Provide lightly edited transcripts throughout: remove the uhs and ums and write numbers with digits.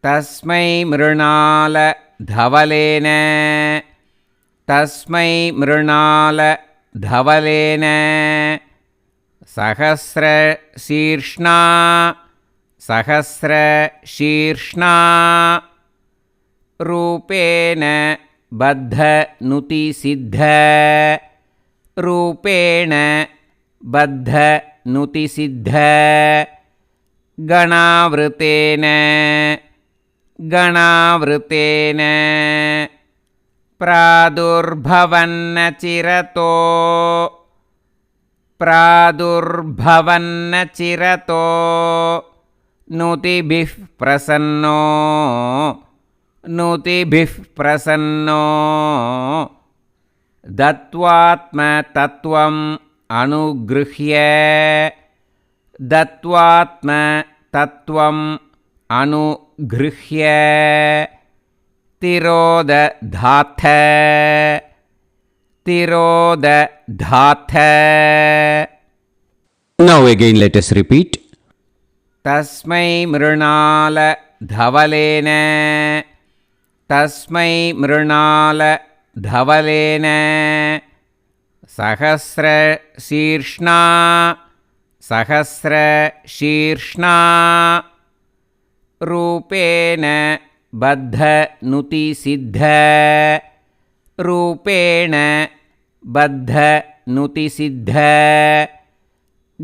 तस्मै मृणाल धवलेन तस्मै मृणाल धवलेन सहस्रशीर्ष्णा सहस्रशीर्ष्णा रूपेण बद्धनुतिसिद्ध रूपेण बद्धनुतिसिद्ध गणावृतेन गणावृतेन प्रादुर्भवन्नचिरतो प्रादुर्भवन्नचिरतो नुतिभिः प्रसन्नो नुतिभिः प्रसन्नो दत्वात्मतत्त्वम् अनुगृह्य दत्वात्मतत्त्वम् अनुगृह्य तिरोदधाथ तिरोदधाथ. Now again let us repeat. तस्मै मृणाल धवलेन तस्मै मृणाल धवलेन सहस्रशीर्ष्णा सहस्रशीर्ष्णा रूपेण बद्धनुतिसिद्ध रूपेण बद्धनुतिसिद्ध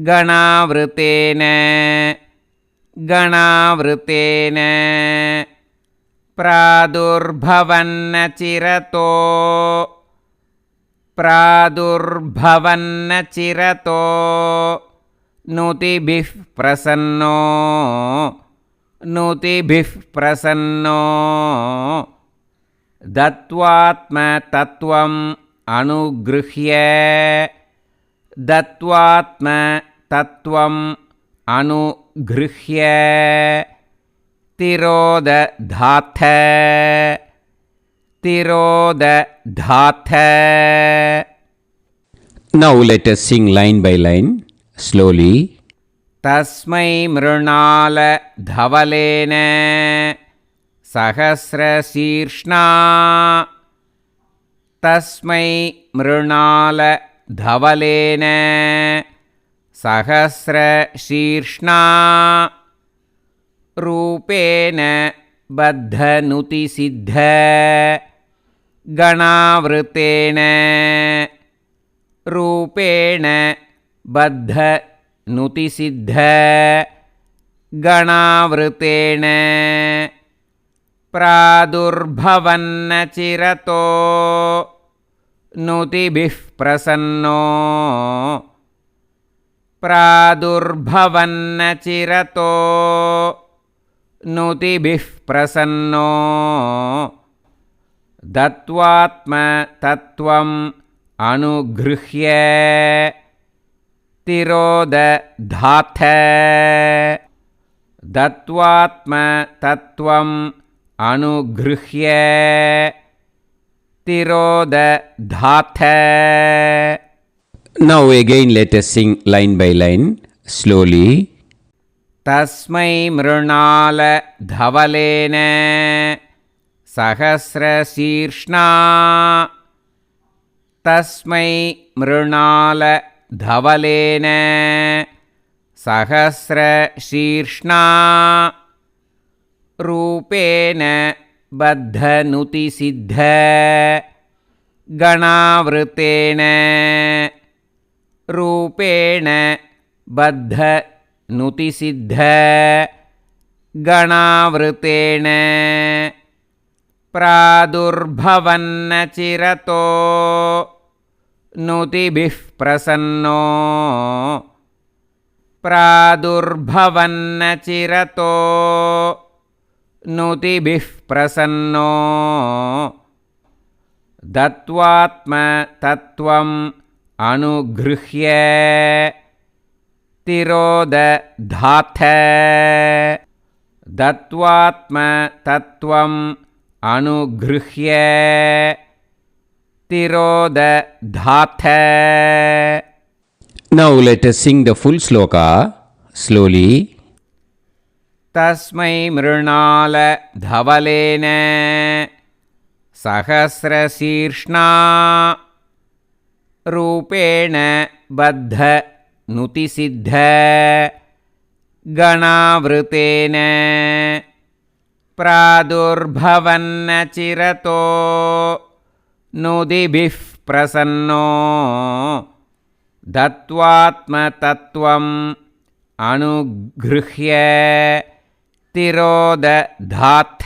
गणावृतेन गणावृतेन प्रादुर्भवन्नचिरतो प्रादुर्भवन्नचिरतो नुतिभिः प्रसन्नो नुतिभिः प्रसन्नो दत्वात्मतत्त्वम् अनुगृह्य दत्वात्मतत्त्वम् अनुगृह्य तिरोदधाथ तिरोदधाथ. Now let us sing line by line slowly. तस्मै मृणाल धवलेन सहस्रशीर्ष्णा तस्मै मृणाल धवलेन सहस्रशीर्ष्णा रूपेण बद्धनुतिसिद्ध गणावृतेन रूपेण बद्धनुतिसिद्ध गणावृतेन प्रादुर्भवन्नचिरतो नुतिभिः प्रसन्नो प्रादुर्भवन्नचिरतो नुतिभिः प्रसन्नो दत्वात्मतत्त्वम् अनुगृह्य तिरोदधाथ दत्वात्मतत्त्वम् अनुगृह्य तिरोदधाथ. Now again let us sing line by line slowly. तस्मै मृणाल धवलेन सहस्रशीर्ष्णा तस्मै मृणाल धवलेन सहस्रशीर्ष्णा रूपेण बद्धनुतिसिद्ध गणावृतेन रूपेण बद्धनुतिसिद्ध गणावृतेन प्रादुर्भवन्नचिरतो नुतिभिः प्रसन्नो प्रादुर्भवन्नचिरतो नुतिभिः प्रसन्नो दत्वात्मतत्त्वम् अनुगृह्य तिरोदधाथ दत्वात्मतत्त्वम् अनुगृह्य तिरोदधाथ. Now let us sing the full sloka slowly. तस्मै मृणाल धवलेन सहस्रशीर्ष्णा रूपेण बद्ध नुतिसिद्ध गणावृतेन प्रादुर्भवन्न चिरतो नुदिभिः प्रसन्नो दत्वात्मतत्त्वम् अनुगृह्य तिरोदधाथ.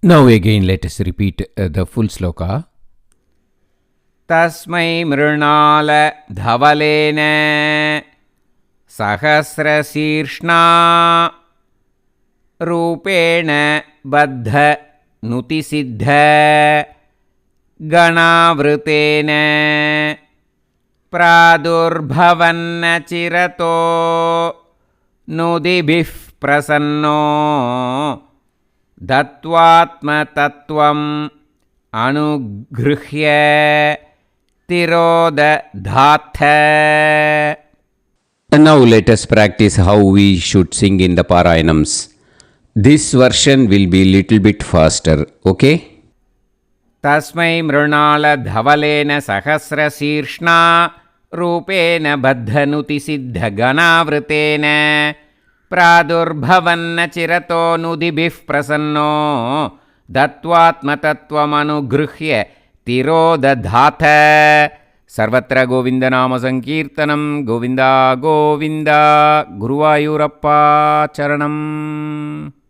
Now again let us repeat the full sloka. तस्मै मृणाल धवलेन सहस्रशीर्ष्णा रूपेण बद्ध नुतिसिद्ध गणावृतेन प्रादुर्भवन्न चिरतो नुदिभिः प्रसन्नो दत्वात्मतत्त्वम् अनुगृह्य तिरोदधाथ. And now let us practice how we should sing in the Parayanams. This version will be little bit faster, okay? तस्मै मृणाल धवलेन सहस्रशीर्ष्णा रूपेण बद्धनुतिसिद्ध गणावृतेन प्रादुर्भवन्न चिरतो नुदिभिः प्रसन्नो दत्वात्मतत्त्वमनुगृह्य तिरोदधाथ. सर्वत्र गोविन्दनाम संकीर्तनं गोविन्दा गोविन्द. गुरुवायूरप्पा चरणम्.